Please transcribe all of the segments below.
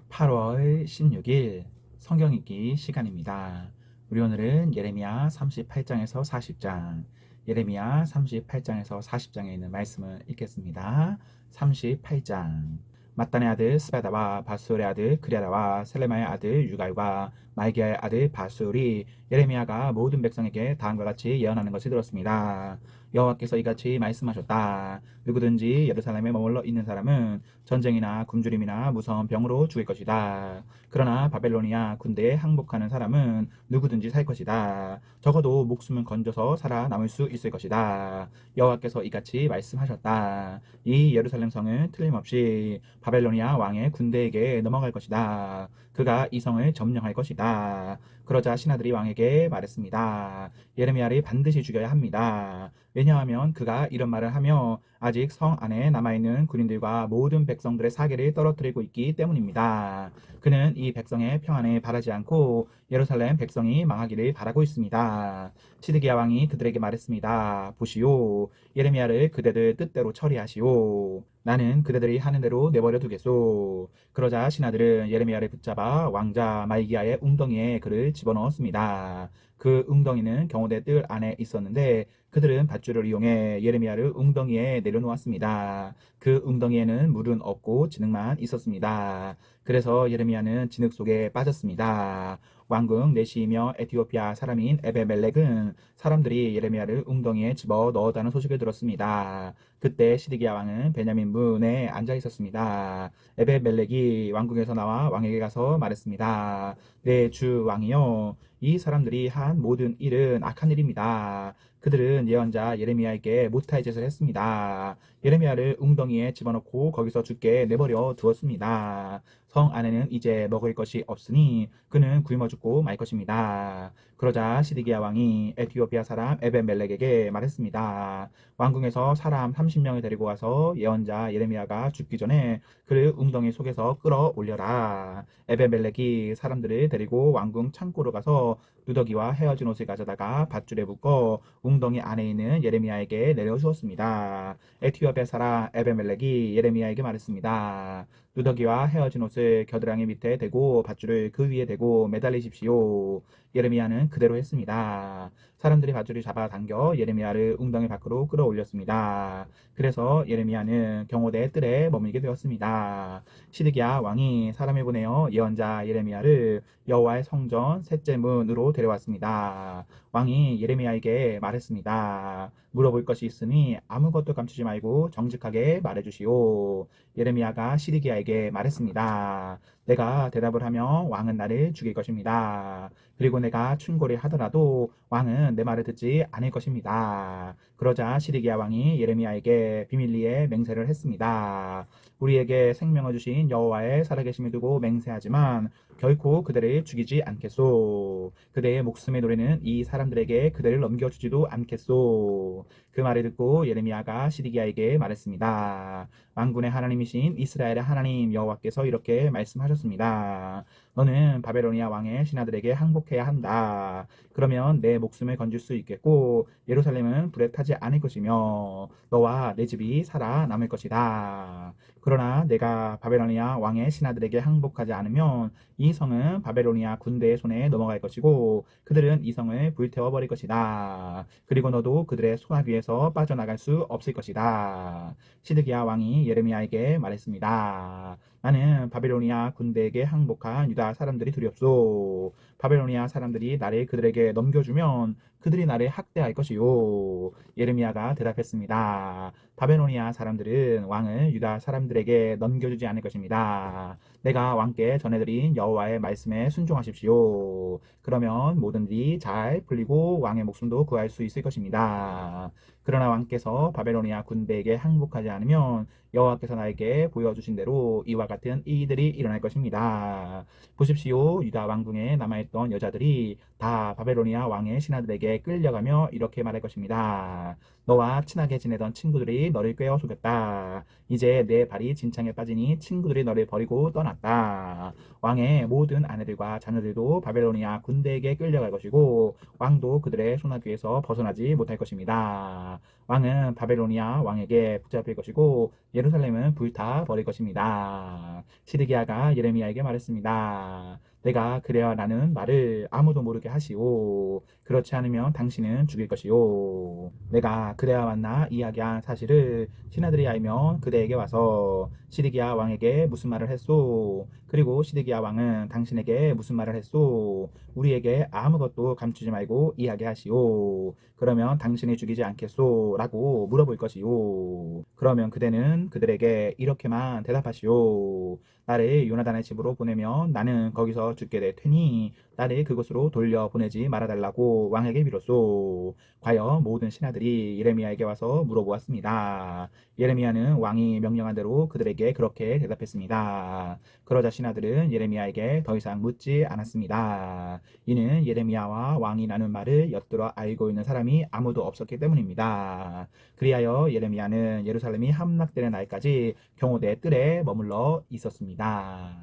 8월 16일 성경 읽기 시간입니다. 우리 오늘은 예레미야 38장에서 40장, 예레미야 38장에서 40장에 있는 말씀을 읽겠습니다. 38장. mat단의 아들 스바다와 바술의 아들 그랴다와 셀레마의 아들 유갈과 말기야의 아들 바술이 예레미야가 모든 백성에게 다음과 같이 예언하는 것을 들었습니다. 여호와께서 이같이 말씀하셨다. 누구든지 예루살렘에 머물러 있는 사람은 전쟁이나 굶주림이나 무서운 병으로 죽을 것이다. 그러나 바벨로니아 군대에 항복하는 사람은 누구든지 살 것이다. 적어도 목숨은 건져서 살아남을 수 있을 것이다. 여호와께서 이같이 말씀하셨다. 이 예루살렘 성은 틀림없이 바벨로니아 왕의 군대에게 넘어갈 것이다. 그가 이 성을 점령할 것이다. 그러자 신하들이 왕에게 말했습니다. 예레미야를 반드시 죽여야 합니다. 왜냐하면 그가 이런 말을 하며 아직 성 안에 남아있는 군인들과 모든 백성들의 사계를 떨어뜨리고 있기 때문입니다. 그는 이 백성의 평안을 바라지 않고 예루살렘 백성이 망하기를 바라고 있습니다. 시드기야 왕이 그들에게 말했습니다. 보시오, 예레미야를 그대들 뜻대로 처리하시오. 나는 그대들이 하는 대로 내버려 두겠소. 그러자 신하들은 예레미야를 붙잡아 왕자 말기야의 웅덩이에 그를 집어넣었습니다. 그 웅덩이는 경호대 뜰 안에 있었는데 그들은 밧줄을 이용해 예레미야를 웅덩이에 내려놓았습니다. 그 웅덩이에는 물은 없고 진흙만 있었습니다. 그래서 예레미야는 진흙 속에 빠졌습니다. 왕궁 내시이며 에티오피아 사람인 에베멜렉은 사람들이 예레미야를 웅덩이에 집어 넣었다는 소식을 들었습니다. 그때 시드기야 왕은 베냐민 문에 앉아 있었습니다. 에베멜렉이 왕궁에서 나와 왕에게 가서 말했습니다. 네, 주 왕이여, 이 사람들이 한 모든 일은 악한 일입니다. 그들은 예언자 예레미야에게 못할 짓을 했습니다. 예레미야를 웅덩이에 집어넣고 거기서 죽게 내버려 두었습니다. 성 안에는 이제 먹을 것이 없으니 그는 굶어 죽고 말 것입니다. 그러자 시드기야 왕이 에티오피아 사람 에벤멜렉에게 말했습니다. 왕궁에서 사람 30명을 데리고 와서 예언자 예레미야가 죽기 전에 그를 웅덩이 속에서 끌어올려라. 에벤멜렉이 사람들을 데리고 왕궁 창고로 가서 누더기와 헤어진 옷을 가져다가 밧줄에 묶어 웅덩이 안에 있는 예레미야에게 내려주었습니다. 에티오피아 사람 에벤멜렉이 예레미야에게 말했습니다. 누더기와 헤어진 옷을 겨드랑이 밑에 대고 밧줄을 그 위에 대고 매달리십시오. 예레미야는 그대로 했습니다. 사람들이 밧줄을 잡아 당겨 예레미야를 웅덩이 밖으로 끌어올렸습니다. 그래서 예레미야는 경호대 뜰에 머물게 되었습니다. 시드기야 왕이 사람을 보내어 예언자 예레미야를 여호와의 성전 셋째 문으로 데려왔습니다. 왕이 예레미야에게 말했습니다. 물어볼 것이 있으니 아무것도 감추지 말고 정직하게 말해주시오. 예레미야가 시드기야에게 말했습니다. 내가 대답을 하면 왕은 나를 죽일 것입니다. 그리고 내가 충고를 하더라도 왕은 내 말을 듣지 않을 것입니다. 그러자 시드기야 왕이 예레미야에게 비밀리에 맹세를 했습니다. 우리에게 생명을 주신 여호와의 살아계심을 두고 맹세하지만 결코 그들을 죽이지 않겠소. 그대의 목숨의 노래는 이 사람들에게 그대를 넘겨주지도 않겠소. 그 말을 듣고 예레미야가 시드기야에게 말했습니다. 만군의 하나님이신 이스라엘의 하나님 여호와께서 이렇게 말씀하셨습니다. 너는 바벨로니아 왕의 신하들에게 항복해야 한다. 그러면 내 목숨을 건질 수 있겠고 예루살렘은 불에 타지 않을 것이며 너와 내 집이 살아남을 것이다. 그러나 내가 바벨로니아 왕의 신하들에게 항복하지 않으면 이 성은 바벨로니아 군대의 손에 넘어갈 것이고 그들은 이 성을 불태워 버릴 것이다. 그리고 너도 그들의 손아귀에서 빠져나갈 수 없을 것이다. 시드기야 왕이 예레미야에게 말했습니다. 나는 바벨로니아 군대에게 항복한 유다 사람들이 두렵소. 바벨로니아 사람들이 나를 그들에게 넘겨주면 그들이 나를 학대할 것이요. 예레미야가 대답했습니다. 바벨로니아 사람들은 왕을 유다 사람들에게 넘겨주지 않을 것입니다. 내가 왕께 전해드린 여호와의 말씀에 순종하십시오. 그러면 모든 일이 잘 풀리고 왕의 목숨도 구할 수 있을 것입니다. 그러나 왕께서 바벨로니아 군대에게 항복하지 않으면 여호와께서 나에게 보여주신 대로 이와 같은 일들이 일어날 것입니다. 보십시오. 유다 왕궁에 남아있던 여자들이 다 바벨로니아 왕의 신하들에게 끌려가며 이렇게 말할 것입니다. 너와 친하게 지내던 친구들이 너를 꿰어 속였다. 이제 내 발이 진창에 빠지니 친구들이 너를 버리고 떠났다. 일어났다. 왕의 모든 아내들과 자녀들도 바벨로니아 군대에게 끌려갈 것이고 왕도 그들의 손아귀에서 벗어나지 못할 것입니다. 왕은 바벨로니아 왕에게 붙잡힐 것이고 예루살렘은 불타 버릴 것입니다. 시드기야가 예레미야에게 말했습니다. 내가 그래야 나는 말을 아무도 모르게 하시오. 그렇지 않으면 당신은 죽일 것이오. 내가 그대와 만나 이야기한 사실을 신하들이 알면 그대에게 와서 시드기야 왕에게 무슨 말을 했소? 그리고 시드기야 왕은 당신에게 무슨 말을 했소? 우리에게 아무것도 감추지 말고 이야기하시오. 그러면 당신이 죽이지 않겠소? 라고 물어볼 것이오. 그러면 그대는 그들에게 이렇게만 대답하시오. 나를 요나단의 집으로 보내면 나는 거기서 죽게 될 테니 나를 그곳으로 돌려보내지 말아달라고 왕에게 빌었소. 과연 모든 신하들이 예레미야에게 와서 물어보았습니다. 예레미야는 왕이 명령한 대로 그들에게 그렇게 대답했습니다. 그러자 신하들은 예레미야에게 더 이상 묻지 않았습니다. 이는 예레미야와 왕이 나눈 말을 엿들어 알고 있는 사람이 아무도 없었기 때문입니다. 그리하여 예레미야는 예루살렘이 함락되는 날까지 경호대 뜰에 머물러 있었습니다.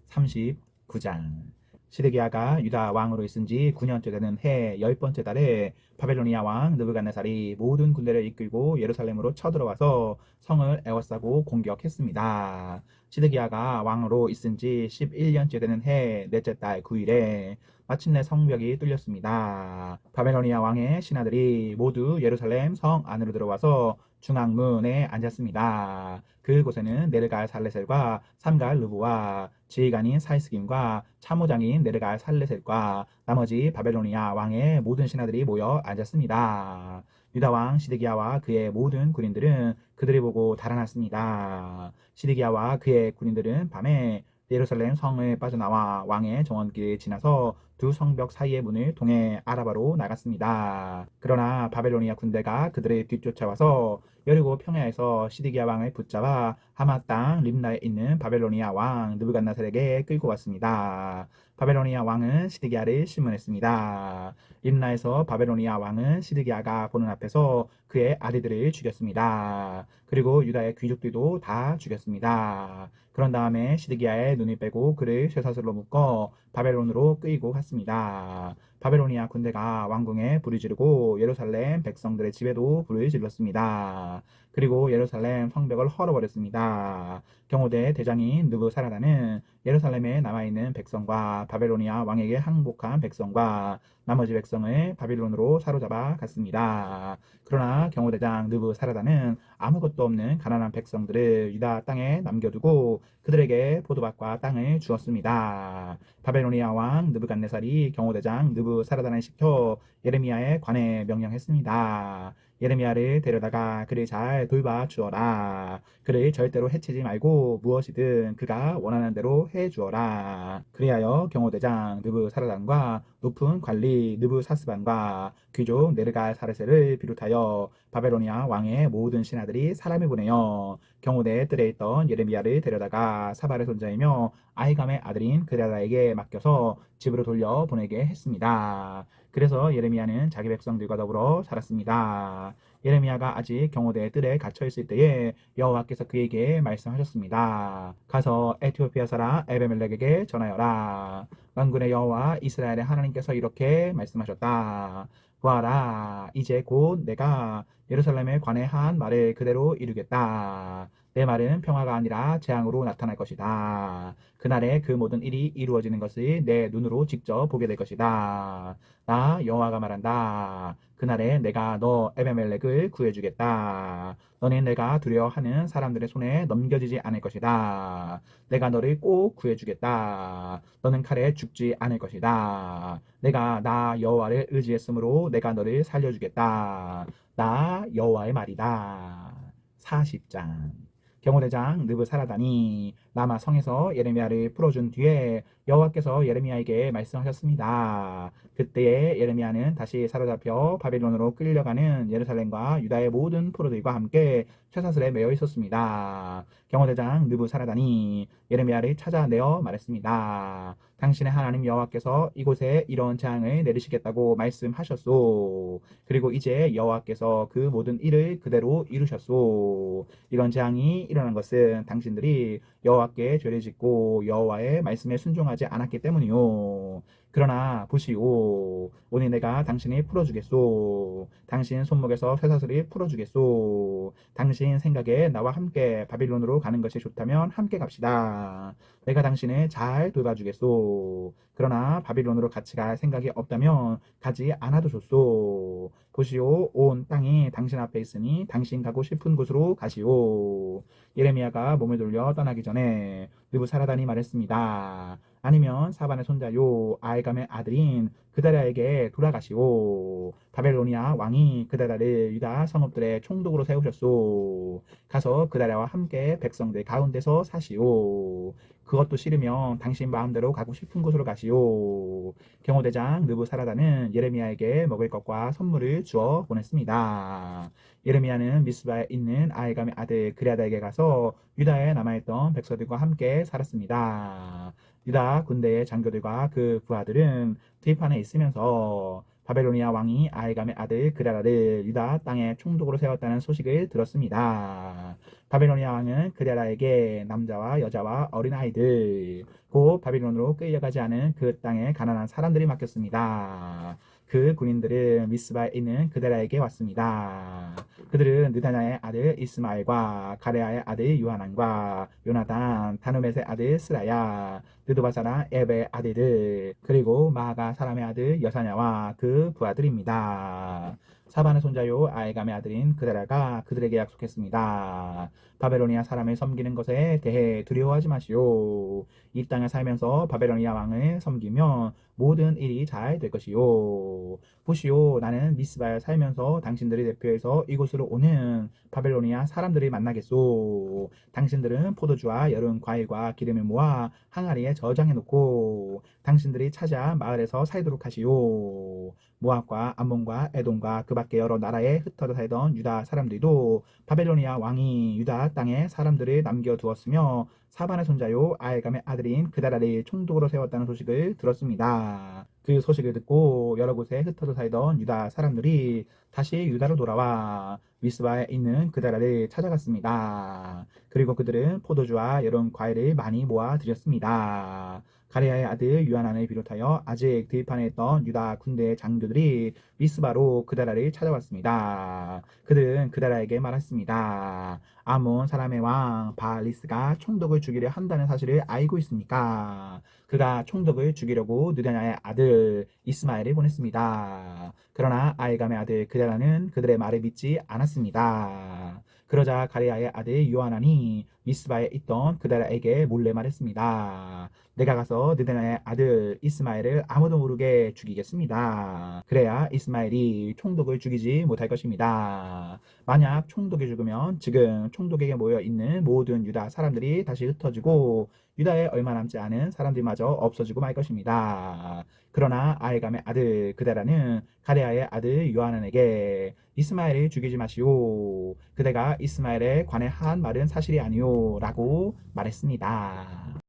39장 시드기야가 유다 왕으로 있은 지 9년째 되는 해 10번째 달에 바벨로니아 왕 느부갓네살이 모든 군대를 이끌고 예루살렘으로 쳐들어와서 성을 에워싸고 공격했습니다. 시드기야가 왕으로 있은 지 11년째 되는 해 넷째 달 9일에 마침내 성벽이 뚫렸습니다. 바벨로니아 왕의 신하들이 모두 예루살렘 성 안으로 들어와서 중앙문에 앉았습니다. 그곳에는 네르갈 살레셀과 삼갈 르부와 지휘관인 사이스김과 참모장인 네르갈 살레셀과 나머지 바벨로니아 왕의 모든 신하들이 모여 앉았습니다. 유다 왕 시드기야와 그의 모든 군인들은 그들을 보고 달아났습니다. 시드기야와 그의 군인들은 밤에 예루살렘 성을 빠져나와 왕의 정원길을 지나서 두 성벽 사이의 문을 통해 아라바로 나갔습니다. 그러나 바벨로니아 군대가 그들을 뒤쫓아와서 여리고 평야에서 시드기야 왕을 붙잡아 하마 땅 림나에 있는 바벨로니아 왕 느부갓네살에게 끌고 왔습니다. 바벨로니아 왕은 시드기야를 심문했습니다. 림나에서 바벨로니아 왕은 시드기야가 보는 앞에서 그의 아들들을 죽였습니다. 그리고 유다의 귀족들도 다 죽였습니다. 그런 다음에 시드기야의 눈을 빼고 그를 쇠사슬로 묶어 바벨론으로 끌고 갔습니다. 바벨로니아 군대가 왕궁에 불을 지르고 예루살렘 백성들의 집에도 불을 질렀습니다. 그리고 예루살렘 성벽을 헐어버렸습니다. 경호대 대장인 느부사라다는 예루살렘에 남아있는 백성과 바벨로니아 왕에게 항복한 백성과 나머지 백성을 바빌론으로 사로잡아 갔습니다. 그러나 경호대장 느부사라다는 아무것도 없는 가난한 백성들을 유다 땅에 남겨두고 그들에게 포도밭과 땅을 주었습니다. 바벨로니아 왕 느부갓네살이 경호대장 느부사라단을 시켜 예레미야에 관해 명령했습니다. 예레미야를 데려다가 그를 잘 돌봐 주어라. 그를 절대로 해치지 말고 무엇이든 그가 원하는 대로 해 주어라. 그리하여 경호대장 느부사라단과 높은 관리 느부사스반과 귀족 네르갈 사르셀을 비롯하여 바벨로니아 왕의 모든 신하들이 사람을 보내어 경호대 뜰에 있던 예레미야를 데려다가 사발의 손자이며 아히감의 아들인 그레다에게 맡겨서 집으로 돌려 보내게 했습니다. 그래서 예레미야는 자기 백성들과 더불어 살았습니다. 예레미야가 아직 경호대 뜰에 갇혀 있을 때에 여호와께서 그에게 말씀하셨습니다. 가서 에티오피아 사람 에베멜렉에게 전하여라. 만군의 여호와 이스라엘의 하나님께서 이렇게 말씀하셨다. 보아라, 이제 곧 내가 예루살렘에 관해 한 말을 그대로 이루겠다. 내 말은 평화가 아니라 재앙으로 나타날 것이다. 그날에 그 모든 일이 이루어지는 것을 내 눈으로 직접 보게 될 것이다. 나 여호와가 말한다. 그날에 내가 너 에베멜렉을 구해주겠다. 너는 내가 두려워하는 사람들의 손에 넘겨지지 않을 것이다. 내가 너를 꼭 구해주겠다. 너는 칼에 죽지 않을 것이다. 내가 나 여호와를 의지했으므로 내가 너를 살려주겠다. 나 여호와의 말이다. 40장 경호대장 느부사라단이 라마 성에서 예레미야를 풀어준 뒤에 여호와께서 예레미야에게 말씀하셨습니다. 그때에 예레미야는 다시 사로잡혀 바빌론으로 끌려가는 예루살렘과 유다의 모든 포로들과 함께 쇠사슬에 매여 있었습니다. 경호대장 느부사라단이 예레미야를 찾아내어 말했습니다. 당신의 하나님 여호와께서 이곳에 이런 재앙을 내리시겠다고 말씀하셨소. 그리고 이제 여호와께서 그 모든 일을 그대로 이루셨소. 이런 재앙이 일어난 것은 당신들이 여호와 여호와께 죄를 짓고 여호와의 말씀에 순종하지 않았기 때문이요. 그러나 보시오, 오늘 내가 당신이 풀어주겠소. 당신 손목에서 쇠사슬이 풀어주겠소. 당신 생각에 나와 함께 바빌론으로 가는 것이 좋다면 함께 갑시다. 내가 당신을 잘 돌봐주겠소. 그러나 바빌론으로 같이 갈 생각이 없다면 가지 않아도 좋소. 보시오, 온 땅이 당신 앞에 있으니 당신 가고 싶은 곳으로 가시오. 예레미야가 몸을 돌려 떠나기 전에 느부사라단이 말했습니다. 아니면 사반의 손자요 아이감의 아들인 그다랴에게 돌아가시오. 바벨로니아 왕이 그다랴를 유다 성읍들의 총독으로 세우셨소. 가서 그다랴와 함께 백성들 가운데서 사시오. 그것도 싫으면 당신 마음대로 가고 싶은 곳으로 가시오. 경호대장 느부사라단은 예레미야에게 먹을 것과 선물을 주어 보냈습니다. 예레미야는 미스바에 있는 아이감의 아들 그랴다에게 가서 유다에 남아있던 백성들과 함께 살았습니다. 유다 군대의 장교들과 그 부하들은 들판에 있으면서 바벨로니아 왕이 아이감의 아들 그랴라를 유다 땅의 총독으로 세웠다는 소식을 들었습니다. 바벨로니아 왕은 그랴라에게 남자와 여자와 어린아이들, 곧 바빌론으로 끌려가지 않은 그 땅의 가난한 사람들이 맡겼습니다. 그 군인들은 미스바에 있는 그데라에게 왔습니다. 그들은 느다냐의 아들 이스마엘과 가레아의 아들 요하난과 요나단, 다누멧의 아들 스라야, 느도바 사람 에베의 아들들, 그리고 마아가 사람의 아들 여사냐와 그 부하들입니다. 사반의 손자요 아이감의 아들인 그데라가 그들에게 약속했습니다. 바벨로니아 사람을 섬기는 것에 대해 두려워하지 마시오. 이 땅에 살면서 바벨로니아 왕을 섬기면 모든 일이 잘 될 것이요. 보시오, 나는 미스바에 살면서 당신들을 대표해서 이곳으로 오는 바벨로니아 사람들을 만나겠소. 당신들은 포도주와 여름 과일과 기름을 모아 항아리에 저장해 놓고 당신들이 찾아 마을에서 살도록 하시오. 모압과 암몬과 에돔과 그 밖에 여러 나라에 흩어져 살던 유다 사람들도 바벨로니아 왕이 유다 땅에 사람들을 남겨두었으며 사반의 손자요 아이감의 아들인 그다라를 총독으로 세웠다는 소식을 들었습니다. 그 소식을 듣고 여러 곳에 흩어져 살던 유다 사람들이 다시 유다로 돌아와 미스바에 있는 그다라를 찾아갔습니다. 그리고 그들은 포도주와 여러 과일을 많이 모아 드렸습니다. 가레아의 아들 유하난을 비롯하여 아직 들판에 있던 유다 군대의 장교들이 미스바로 그다라를 찾아왔습니다. 그들은 그다라에게 말했습니다. 아몬 사람의 왕 바알리스가 총독을 죽이려 한다는 사실을 알고 있습니까? 그가 총독을 죽이려고 느다냐의 아들 이스마엘을 보냈습니다. 그러나 아이감의 아들 그다라는 그들의 말을 믿지 않았습니다. 그러자 가레아의 아들 요하난이 미스바에 있던 그다라에게 몰래 말했습니다. 내가 가서 느다냐의 아들 이스마엘을 아무도 모르게 죽이겠습니다. 그래야 이스마엘이 총독을 죽이지 못할 것입니다. 만약 총독이 죽으면 지금 총독에게 모여 있는 모든 유다 사람들이 다시 흩어지고 유다에 얼마 남지 않은 사람들마저 없어지고 말 것입니다. 그러나 아이감의 아들 그다라는 가레아의 아들 요하난에게 이스마엘을 죽이지 마시오. 그대가 이스마엘에 관해 한 말은 사실이 아니오 라고 말했습니다.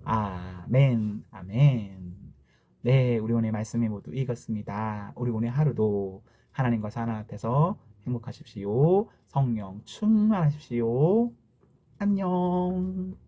아멘, 아멘. 네, 우리 오늘 말씀이 모두 읽었습니다. 우리 오늘 하루도 하나님과 하나 앞에서 행복하십시오. 성령 충만하십시오. 안녕.